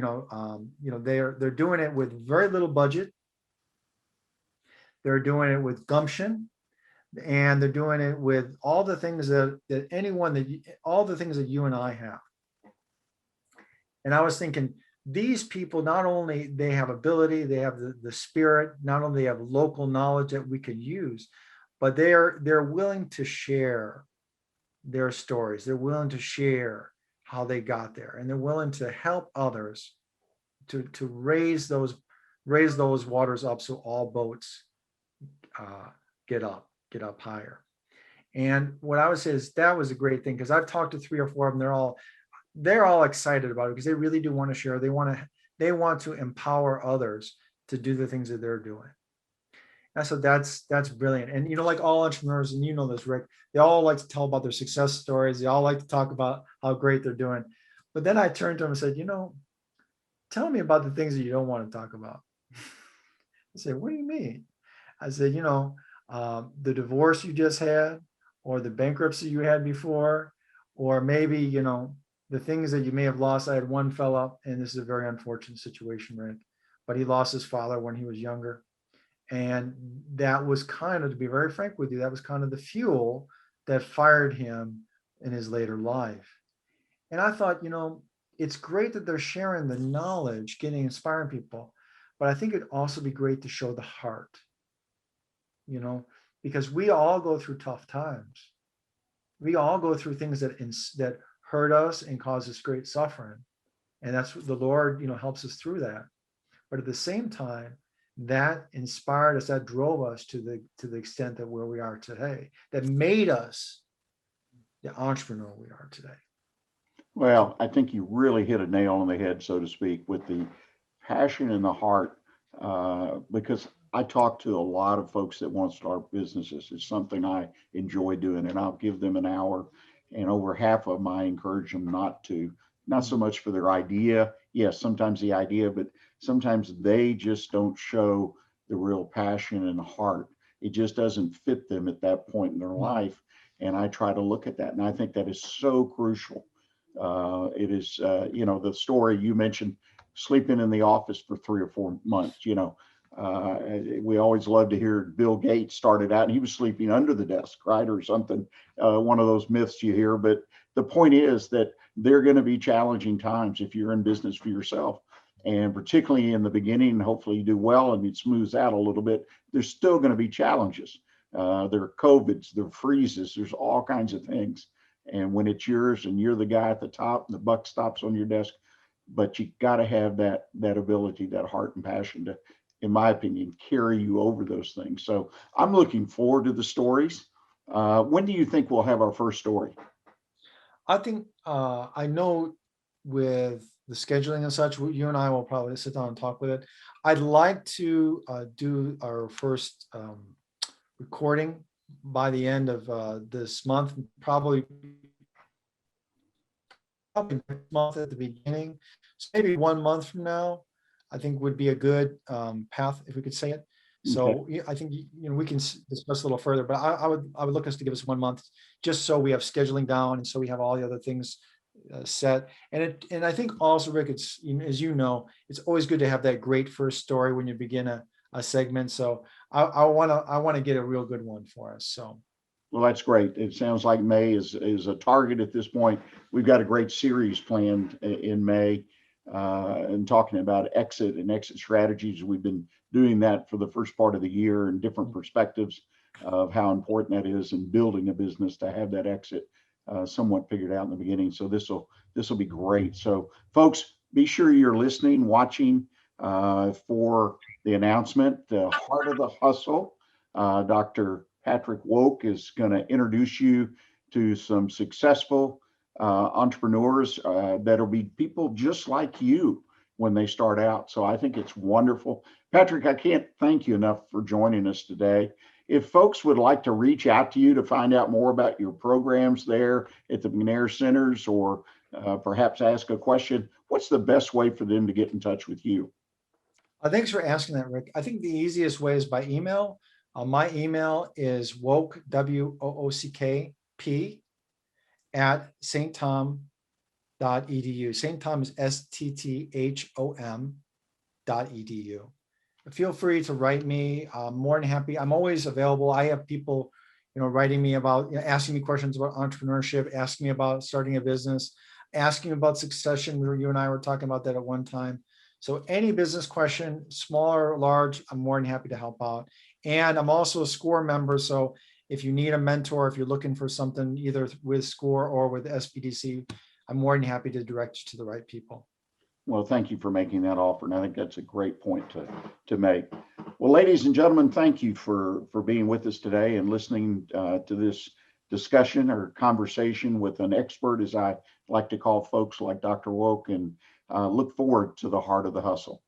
they're doing it with very little budget. They're doing it with gumption, and they're doing it with all the things all the things that you and I have. And I was thinking, these people, not only they have ability, they have the spirit, not only they have local knowledge that we could use, but they're willing to share their stories. They're willing to share how they got there, and they're willing to help others to raise those waters up, so all boats get up higher. And what I would say is that was a great thing, because I've talked to 3 or 4 of them. They're all excited about it, because they really do want to share. They want to empower others to do the things that they're doing. And so that's brilliant. And like all entrepreneurs, and this, Rick, they all like to tell about their success stories. They all like to talk about how great they're doing. But then I turned to them and said, tell me about the things that you don't want to talk about. I said, what do you mean? I said, the divorce you just had, or the bankruptcy you had before, or maybe, the things that you may have lost. I had one fella, and this is a very unfortunate situation, Rick, but he lost his father when he was younger. And that was kind of, to be very frank with you, that was kind of the fuel that fired him in his later life. And I thought, it's great that they're sharing the knowledge, inspiring people, but I think it'd also be great to show the heart, because we all go through tough times. We all go through things that hurt us and cause us great suffering. And that's what the Lord, helps us through that. But at the same time, that inspired us, that drove us to the extent that where we are today, that made us the entrepreneur we are today. Well, I think you really hit a nail on the head, so to speak, with the passion and the heart, because I talk to a lot of folks that want to start businesses. It's something I enjoy doing, and I'll give them an hour, and over half of them, I encourage them not to, not so much for their idea. Yes, sometimes the idea, but sometimes they just don't show the real passion and heart. It just doesn't fit them at that point in their life. And I try to look at that. And I think that is so crucial. It is, the story you mentioned, sleeping in the office for 3 or 4 months, we always love to hear Bill Gates started out and he was sleeping under the desk, right? Or something, one of those myths you hear. But the point is that they're going to be challenging times if you're in business for yourself. And particularly in the beginning, hopefully you do well and it smooths out a little bit. There's still going to be challenges. There are COVIDs, there are freezes, there's all kinds of things. And when it's yours and you're the guy at the top and the buck stops on your desk, but you got to have that ability, that heart and passion to, in my opinion, carry you over those things. So I'm looking forward to the stories. When do you think we'll have our first story? I think, I know with the scheduling and such, you and I will probably sit down and talk with it. I'd like to do our first recording by the end of this month, probably next month at the beginning. So maybe 1 month from now, I think would be a good path, if we could say it. So okay. I think we can discuss a little further, but I would look us to give us 1 month, just so we have scheduling down, and so we have all the other things set. And I think also, Rick, it's, as you know, it's always good to have that great first story when you begin a segment. So I want to get a real good one for us. So. Well, that's great. It sounds like May is a target at this point. We've got a great series planned in May, and talking about exit and exit strategies. We've been doing that for the first part of the year and different perspectives of how important that is in building a business to have that exit somewhat figured out in the beginning. So this will be great. So folks, be sure you're listening, watching for the announcement. The Heart of the Hustle. Dr. Patrick Woock is going to introduce you to some successful entrepreneurs that'll be people just like you when they start out. So I think it's wonderful. Patrick, I can't thank you enough for joining us today. If folks would like to reach out to you to find out more about your programs there at the McNair Centers, or perhaps ask a question, what's the best way for them to get in touch with you? Thanks for asking that, Rick. I think the easiest way is by email. My email is Woock, WOOCKP, at stthom.edu. St. Thom is STTHOM.edu. Feel free to write me. I'm more than happy. I'm always available. I have people, writing me about, asking me questions about entrepreneurship, asking me about starting a business, asking about succession. You and I were talking about that at one time. So any business question, small or large, I'm more than happy to help out. And I'm also a SCORE member. So if you need a mentor, if you're looking for something either with SCORE or with SBDC, I'm more than happy to direct you to the right people. Well, thank you for making that offer. And I think that's a great point to make. Well, ladies and gentlemen, thank you for being with us today and listening to this discussion or conversation with an expert, as I like to call folks like Dr. Woock, and look forward to the Heart of the Hustle.